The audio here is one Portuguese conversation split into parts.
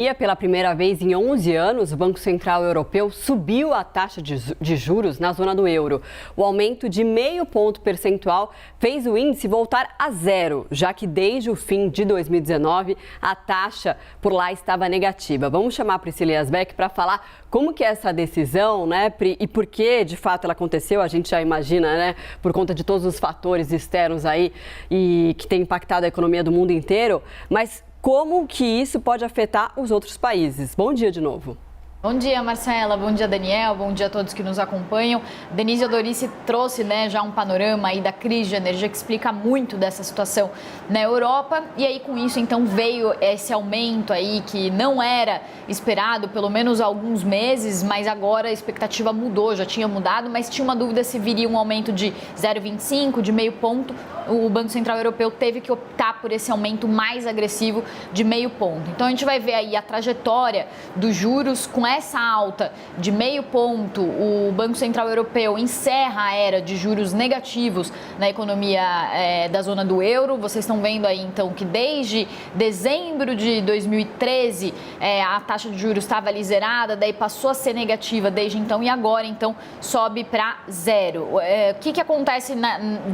E pela primeira vez em 11 anos, o Banco Central Europeu subiu a taxa de juros na zona do euro. O aumento de 0,5 ponto percentual fez o índice voltar a zero, já que desde o fim de 2019 a taxa por lá estava negativa. Vamos chamar a Priscila Yasbeck para falar como que é essa decisão, né, Pri, e por que de fato ela aconteceu. A gente já imagina, né, por conta de todos os fatores externos aí e que tem impactado a economia do mundo inteiro, mas como que isso pode afetar os outros países? Bom dia de novo. Bom dia, Marcela. Bom dia, Daniel. Bom dia a todos que nos acompanham. Denise Odorici trouxe, já um panorama aí da crise de energia que explica muito dessa situação na Europa. E aí, com isso, então, veio esse aumento aí que não era esperado, pelo menos há alguns meses, mas agora a expectativa mudou, já tinha mudado, mas tinha uma dúvida se viria um aumento de 0,25, de 0,5 ponto. O Banco Central Europeu teve que optar por esse aumento mais agressivo de 0,5 ponto. Então, a gente vai ver aí a trajetória dos juros com essa alta de 0,5 ponto. O Banco Central Europeu encerra a era de juros negativos na economia da zona do euro. Vocês estão vendo aí, então, que desde dezembro de 2013 a taxa de juros estava ali zerada, daí passou a ser negativa desde então e agora, então, sobe para zero. O que acontece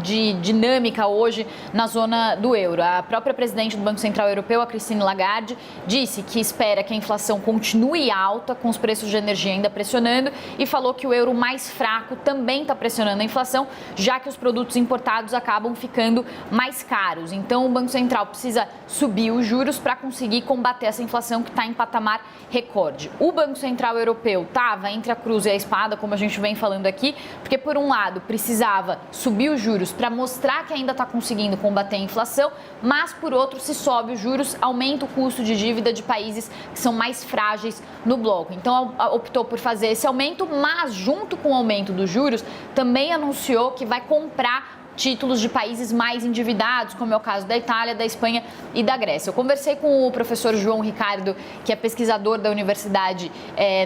de dinâmica hoje na zona do euro? A própria presidente do Banco Central Europeu, a Christine Lagarde, disse que espera que a inflação continue alta, com os preços de energia ainda pressionando, e falou que o euro mais fraco também está pressionando a inflação, já que os produtos importados acabam ficando mais caros. Então, o Banco Central precisa subir os juros para conseguir combater essa inflação que está em patamar recorde. O Banco Central Europeu estava entre a cruz e a espada, como a gente vem falando aqui, porque, por um lado, precisava subir os juros para mostrar que ainda está conseguindo combater a inflação, mas, por outro, se sobe os juros, aumenta o custo de dívida de países que são mais frágeis no bloco. Então, optou por fazer esse aumento, mas junto com o aumento dos juros, também anunciou que vai comprar títulos de países mais endividados, como é o caso da Itália, da Espanha e da Grécia. Eu conversei com o professor João Ricardo, que é pesquisador da Universidade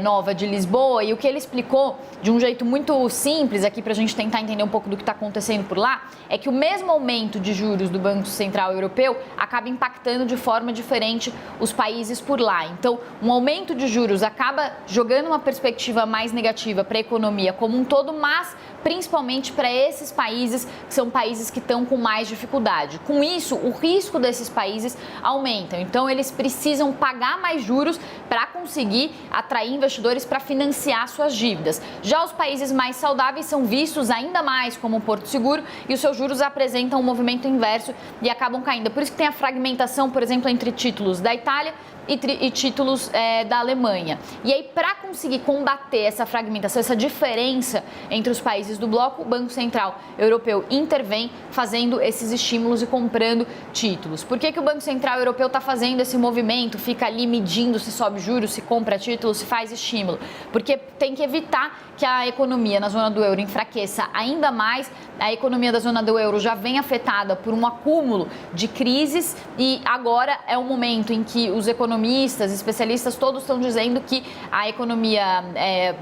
Nova de Lisboa, e o que ele explicou de um jeito muito simples aqui para a gente tentar entender um pouco do que está acontecendo por lá, é que o mesmo aumento de juros do Banco Central Europeu acaba impactando de forma diferente os países por lá. Então, um aumento de juros acaba jogando uma perspectiva mais negativa para a economia como um todo, mas principalmente para esses países que são países que estão com mais dificuldade. Com isso, o risco desses países aumenta. Então, eles precisam pagar mais juros para conseguir atrair investidores para financiar suas dívidas. Já os países mais saudáveis são vistos ainda mais como um porto seguro e os seus juros apresentam um movimento inverso e acabam caindo. Por isso que tem a fragmentação, por exemplo, entre títulos da Itália e títulos da Alemanha. E aí, para conseguir combater essa fragmentação, essa diferença entre os países do bloco, o Banco Central Europeu intervém fazendo esses estímulos e comprando títulos. Por que o Banco Central Europeu está fazendo esse movimento? Fica ali medindo se sobe juros, se compra títulos, se faz estímulo. Porque tem que evitar que a economia na zona do euro enfraqueça ainda mais. A economia da zona do euro já vem afetada por um acúmulo de crises e agora é o momento em que os economistas, especialistas, todos estão dizendo que a economia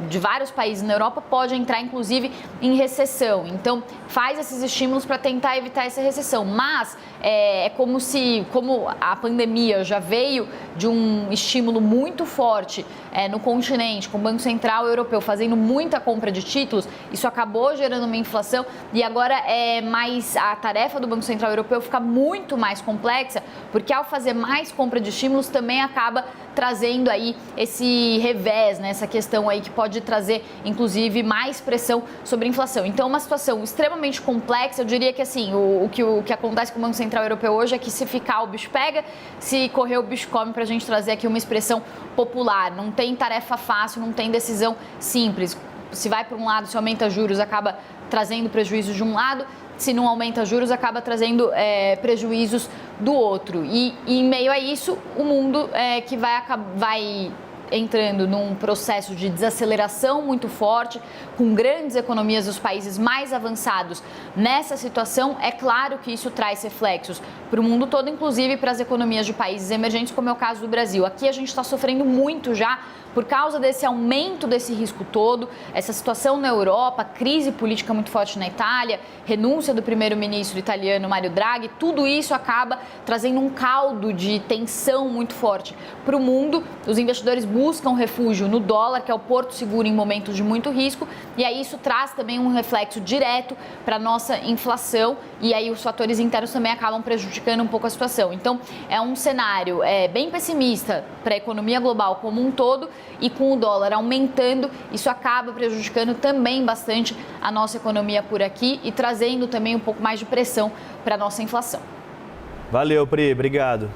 de vários países na Europa pode entrar, inclusive, em recessão. Então, faz esses estímulos para tentar evitar essa recessão. Mas como a pandemia já veio de um estímulo muito forte no continente, com o Banco Central Europeu fazendo muita compra de títulos, isso acabou gerando uma inflação e agora a tarefa do Banco Central Europeu fica muito mais complexa, porque ao fazer mais compra de estímulos também acaba trazendo aí esse revés, essa questão aí que pode trazer, inclusive, mais pressão sobre a inflação. Então, é uma situação extremamente complexa. Eu diria que, assim, o que acontece com o Banco Central Europeu hoje é que se ficar, o bicho pega, se correr, o bicho come, para a gente trazer aqui uma expressão popular. Não tem tarefa fácil, não tem decisão simples. Se vai para um lado, se aumenta juros, acaba trazendo prejuízos de um lado. Se não aumenta juros, acaba trazendo prejuízos do outro. E em meio a isso, o mundo que vai entrando num processo de desaceleração muito forte, com grandes economias dos países mais avançados nessa situação, é claro que isso traz reflexos para o mundo todo, inclusive para as economias de países emergentes, como é o caso do Brasil. Aqui a gente está sofrendo muito já por causa desse aumento desse risco todo, essa situação na Europa, crise política muito forte na Itália, renúncia do primeiro-ministro italiano Mario Draghi, tudo isso acaba trazendo um caldo de tensão muito forte para o mundo. Os investidores buscam refúgio no dólar, que é o porto seguro em momentos de muito risco, e aí isso traz também um reflexo direto para a nossa inflação, e aí os fatores internos também acabam prejudicando um pouco a situação. Então, é um cenário bem pessimista para a economia global como um todo, e com o dólar aumentando, isso acaba prejudicando também bastante a nossa economia por aqui e trazendo também um pouco mais de pressão para a nossa inflação. Valeu, Pri. Obrigado.